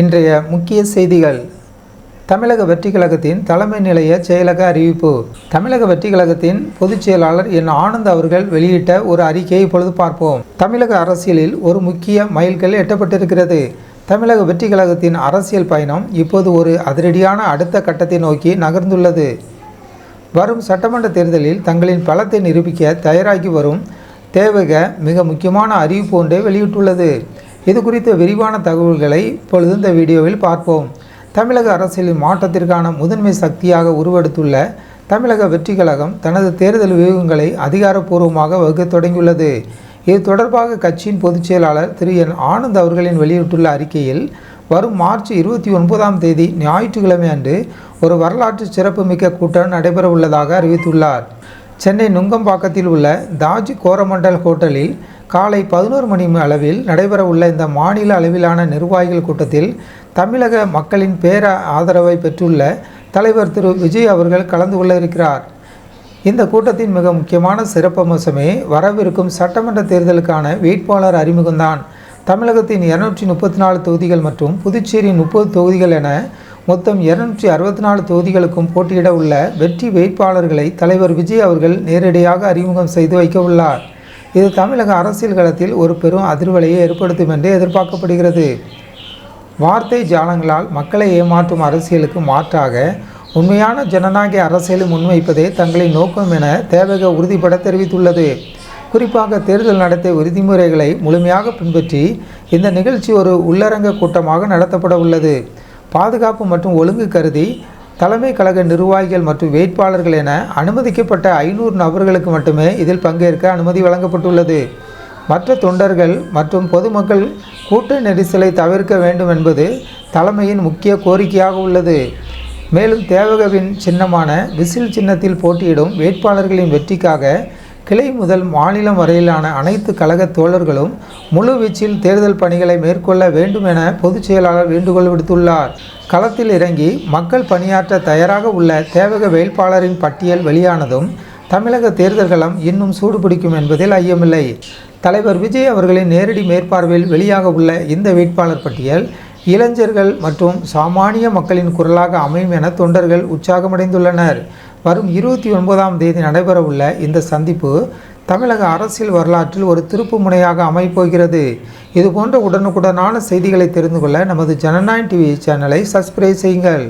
இன்றைய முக்கிய செய்திகள். தமிழக வெற்றிக் கழகத்தின் தலைமை நிலைய செயலக அறிவிப்பு. தமிழக வெற்றிக் கழகத்தின் பொதுச் செயலாளர் என். ஆனந்த் அவர்கள் வெளியிட்ட ஒரு அறிக்கையை இப்பொழுது பார்ப்போம். தமிழக அரசியலில் ஒரு முக்கிய மைல்கல் எட்டப்பட்டிருக்கிறது. தமிழக வெற்றிக் கழகத்தின் அரசியல் பயணம் இப்போது ஒரு அதிரடியான அடுத்த கட்டத்தை நோக்கி நகர்ந்துள்ளது. வரும் சட்டமன்ற தேர்தலில் தங்களின் பலத்தை நிரூபிக்க தயாராகி வரும் தேவக மிக முக்கியமான அறிவிப்பு ஒன்றை வெளியிட்டுள்ளது. இது குறித்த விரிவான தகவல்களை இப்பொழுது இந்த வீடியோவில் பார்ப்போம். தமிழக அரசியலின் மாற்றத்திற்கான முதன்மை சக்தியாக உருவெடுத்துள்ள தமிழக வெற்றிக் கழகம் தனது தேர்தல் வியூகங்களை அதிகாரப்பூர்வமாக வகுக்க தொடங்கியுள்ளது. இது தொடர்பாக கட்சியின் பொதுச் செயலாளர் திரு என். ஆனந்த் அவர்களின் வெளியிட்டுள்ள அறிக்கையில், வரும் மார்ச் 29ஆம் தேதி ஞாயிற்றுக்கிழமை அன்று ஒரு வரலாற்று சிறப்புமிக்க கூட்டம் நடைபெற உள்ளதாக அறிவித்துள்ளார். சென்னை நுங்கம்பாக்கத்தில் உள்ள தாஜ் கோரமண்டல் ஹோட்டலில் காலை 11 மணி அளவில் நடைபெறவுள்ள இந்த மாநில அளவிலான நிர்வாகிகள் கூட்டத்தில் தமிழக மக்களின் பேர ஆதரவை பெற்றுள்ள தலைவர் திரு விஜய் அவர்கள் கலந்து கொள்ள இருக்கிறார். இந்த கூட்டத்தின் மிக முக்கியமான சிறப்பம்சமே வரவிருக்கும் சட்டமன்ற தேர்தலுக்கான வேட்பாளர் அறிமுகம்தான். தமிழகத்தின் 234 தொகுதிகள் மற்றும் புதுச்சேரியின் 30 தொகுதிகள் என மொத்தம் 264 தொகுதிகளுக்கும் போட்டியிட உள்ள வெற்றி வேட்பாளர்களை தலைவர் விஜய் அவர்கள் நேரடியாக அறிமுகம் செய்து வைக்க உள்ளார். இது தமிழக அரசியல் களத்தில் ஒரு பெரும் அதிர்வலையை ஏற்படுத்தும் என்று எதிர்பார்க்கப்படுகிறது. வார்த்தை ஜாலங்களால் மக்களை ஏமாற்றும் அரசியலுக்கு மாற்றாக உண்மையான ஜனநாயக அரசியலை முன்வைப்பதே தங்களின் நோக்கம் என தேவக உறுதிபட தெரிவித்துள்ளது. குறிப்பாக தேர்தல் நடத்தை விதிமுறைகளை முழுமையாக பின்பற்றி இந்த நிகழ்ச்சி ஒரு உள்ளரங்க கூட்டமாக நடத்தப்பட உள்ளது. பாதுகாப்பு மற்றும் ஒழுங்கு கருதி தலைமை கழக நிர்வாகிகள் மற்றும் வேட்பாளர்கள் என அனுமதிக்கப்பட்ட 500 நபர்களுக்கு மட்டுமே இதில் பங்கேற்க அனுமதி வழங்கப்பட்டுள்ளது. மற்ற தொண்டர்கள் மற்றும் பொதுமக்கள் கூட்ட நெரிசலை தவிர்க்க வேண்டும் என்பது தலைமையின் முக்கிய கோரிக்கையாக உள்ளது. மேலும் தேவகவின் சின்னமான விசில் சின்னத்தில் போட்டியிடும் வேட்பாளர்களின் வெற்றிக்காக கிளை முதல் மாநிலம் வரையிலான அனைத்து கழக தோழர்களும் முழு வீச்சில் தேர்தல் பணிகளை மேற்கொள்ள வேண்டும் என பொதுச் செயலாளர் வேண்டுகோள் விடுத்துள்ளார். களத்தில் இறங்கி மக்கள் பணியாற்ற தயாராக உள்ள தேவக வேட்பாளரின் பட்டியல் வெளியானதும் தமிழக தேர்தல் களம் இன்னும் சூடுபிடிக்கும் என்பதில் ஐயமில்லை. தலைவர் விஜய் அவர்களின் நேரடி மேற்பார்வையில் வெளியாக உள்ள இந்த வேட்பாளர் பட்டியல் இளைஞர்கள் மற்றும் சாமானிய மக்களின் குரலாக அமையும் என தொண்டர்கள் உற்சாகமடைந்துள்ளனர். வரும் 29ஆம் தேதி நடைபெறவுள்ள இந்த சந்திப்பு தமிழக அரசியல் வரலாற்றில் ஒரு திருப்பு முனையாக அமையப்போகிறது. இதுபோன்ற உடனுக்குடனான செய்திகளை தெரிந்து கொள்ள நமது ஜனநாயகம் டிவி சேனலை சப்ஸ்கிரைப் செய்யுங்கள்.